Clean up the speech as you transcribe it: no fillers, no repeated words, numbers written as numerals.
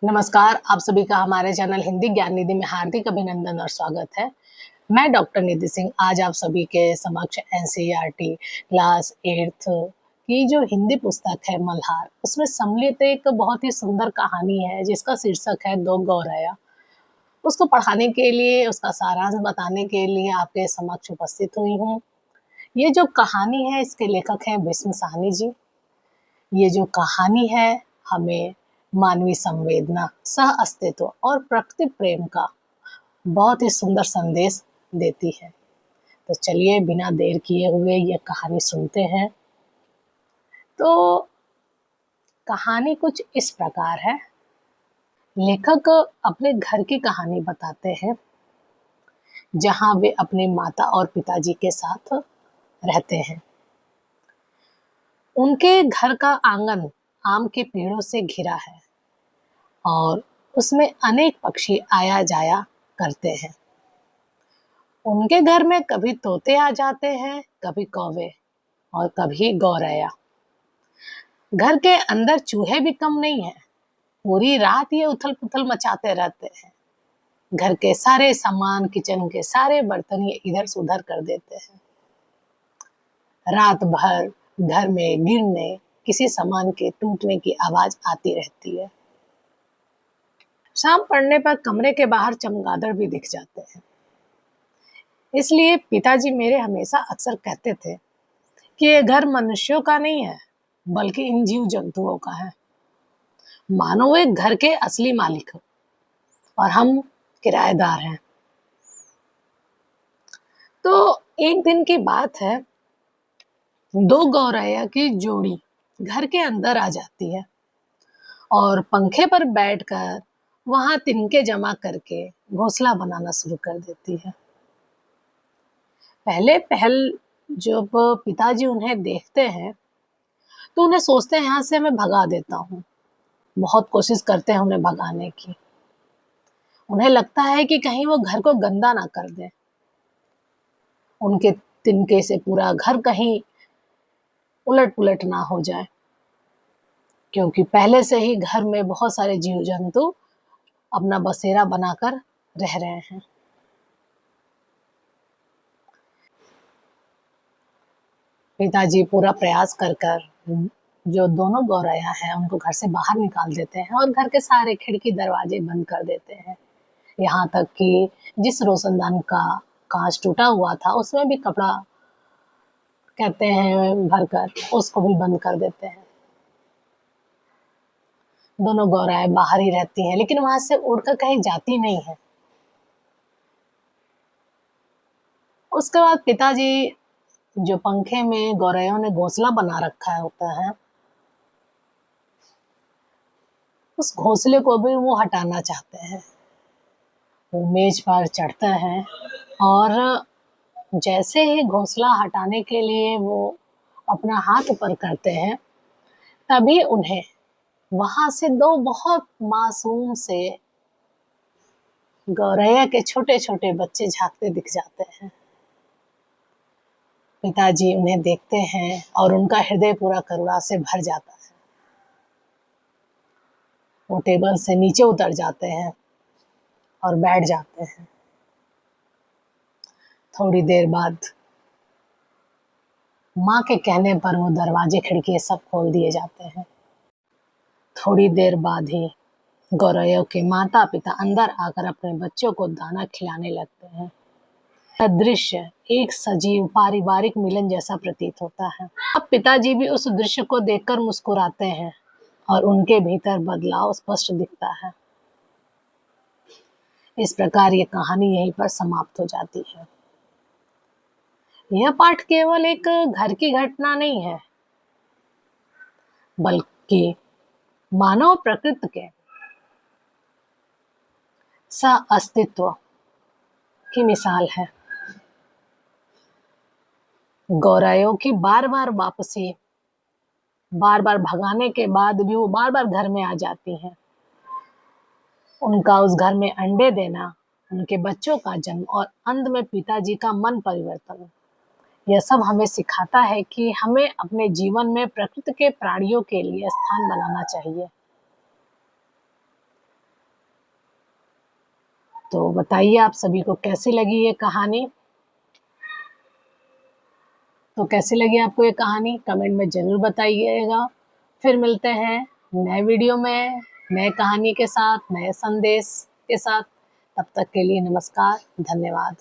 नमस्कार, आप सभी का हमारे चैनल हिंदी ज्ञान निधि में हार्दिक अभिनंदन और स्वागत है। मैं डॉक्टर निधि सिंह आज आप सभी के समक्ष एनसीईआरटी क्लास 8th की जो हिंदी पुस्तक है मल्हार, उसमें सम्मिलित एक बहुत ही सुंदर कहानी है जिसका शीर्षक है दो गौरैया। उसको पढ़ाने के लिए, उसका सारांश बताने के लिए आपके समक्ष उपस्थित हुई हूँ। ये जो कहानी है इसके लेखक हैं भीष्म साहनी जी। ये जो कहानी है हमें मानवीय संवेदना, सह अस्तित्व और प्रकृति प्रेम का बहुत ही सुंदर संदेश देती है। तो चलिए बिना देर किए हुए ये कहानी सुनते हैं। तो कहानी कुछ इस प्रकार है। लेखक अपने घर की कहानी बताते हैं जहां वे अपने माता और पिताजी के साथ रहते हैं। उनके घर का आंगन आम के पेड़ों से घिरा है और उसमें अनेक पक्षी आया जाया करते हैं। उनके घर में कभी तोते आ जाते हैं, कभी कौवे और कभी गौरैया। घर के अंदर चूहे भी कम नहीं है। पूरी रात ये उथल पुथल मचाते रहते हैं। घर के सारे सामान, किचन के सारे बर्तन ये इधर से उधर कर देते हैं। रात भर घर में गिरने, किसी सामान के टूटने की आवाज आती रहती है। शाम पड़ने पर कमरे के बाहर चमगादड़ भी दिख जाते हैं। इसलिए पिताजी मेरे हमेशा अक्सर कहते थे कि ये घर मनुष्यों का नहीं है, बल्कि इन जीव जंतुओं का है। मानो वे घर के असली मालिक हो और हम किराएदार हैं। तो एक दिन की बात है, दो गौरैया की जोड़ी घर के अंदर आ जाती है और पंखे पर बैठकर वहां तिनके जमा करके घोंसला बनाना शुरू कर देती है। पहले पहल जब पिताजी उन्हें देखते हैं तो उन्हें सोचते हैं यहाँ से मैं भगा देता हूँ। बहुत कोशिश करते हैं उन्हें भगाने की। उन्हें लगता है कि कहीं वो घर को गंदा ना कर दे। उनके तिनके से पूरा घर कहीं उलट पुलट ना हो जाए, क्योंकि पहले से ही घर में बहुत सारे जीव जंतु अपना बसेरा बनाकर रह रहे हैं। पिताजी पूरा प्रयास कर कर जो दोनों गौरैया हैं उनको घर से बाहर निकाल देते हैं और घर के सारे खिड़की दरवाजे बंद कर देते हैं। यहाँ तक कि जिस रोशनदान का कांच टूटा हुआ था उसमें भी कपड़ा कहते हैं भरकर उसको भी बंद कर देते हैं। दोनों गौरैया बाहर ही रहती हैं, लेकिन वहां से उड़कर कहीं जाती नहीं है। उसके बाद पिताजी जो पंखे में गौरैयों ने घोंसला बना रखा होता है, उस घोंसले को भी वो हटाना चाहते हैं। वो मेज पर चढ़ते हैं और जैसे ही घोंसला हटाने के लिए वो अपना हाथ ऊपर करते हैं, तभी उन्हें वहां से दो बहुत मासूम से गौरैया के छोटे छोटे बच्चे झांकते दिख जाते हैं। पिताजी उन्हें देखते हैं और उनका हृदय पूरा करुणा से भर जाता है। वो टेबल से नीचे उतर जाते हैं और बैठ जाते हैं। थोड़ी देर बाद माँ के कहने पर वो दरवाजे खिड़की सब खोल दिए जाते हैं। थोड़ी देर बाद ही गौरैयों के माता पिता अंदर आकर अपने बच्चों को दाना खिलाने लगते हैं। यह दृश्य एक सजीव पारिवारिक मिलन जैसा प्रतीत होता है। अब पिताजी भी उस दृश्य को देखकर मुस्कुराते हैं और उनके भीतर बदलाव स्पष्ट दिखता है। इस प्रकार ये कहानी यहीं पर समाप्त हो जाती है। यह पाठ केवल एक घर की घटना नहीं है, बल्कि मानव प्रकृति के सह अस्तित्व की मिसाल है। गौरैयों की बार बार वापसी, बार बार भगाने के बाद भी वो बार बार घर में आ जाती हैं। उनका उस घर में अंडे देना, उनके बच्चों का जन्म और अंत में पिताजी का मन परिवर्तन, यह सब हमें सिखाता है कि हमें अपने जीवन में प्रकृति के प्राणियों के लिए स्थान बनाना चाहिए। तो बताइए आप सभी को कैसी लगी ये कहानी। तो कैसी लगी आपको ये कहानी कमेंट में ज़रूर बताइएगा। फिर मिलते हैं नए वीडियो में, नए कहानी के साथ, नए संदेश के साथ। तब तक के लिए नमस्कार, धन्यवाद।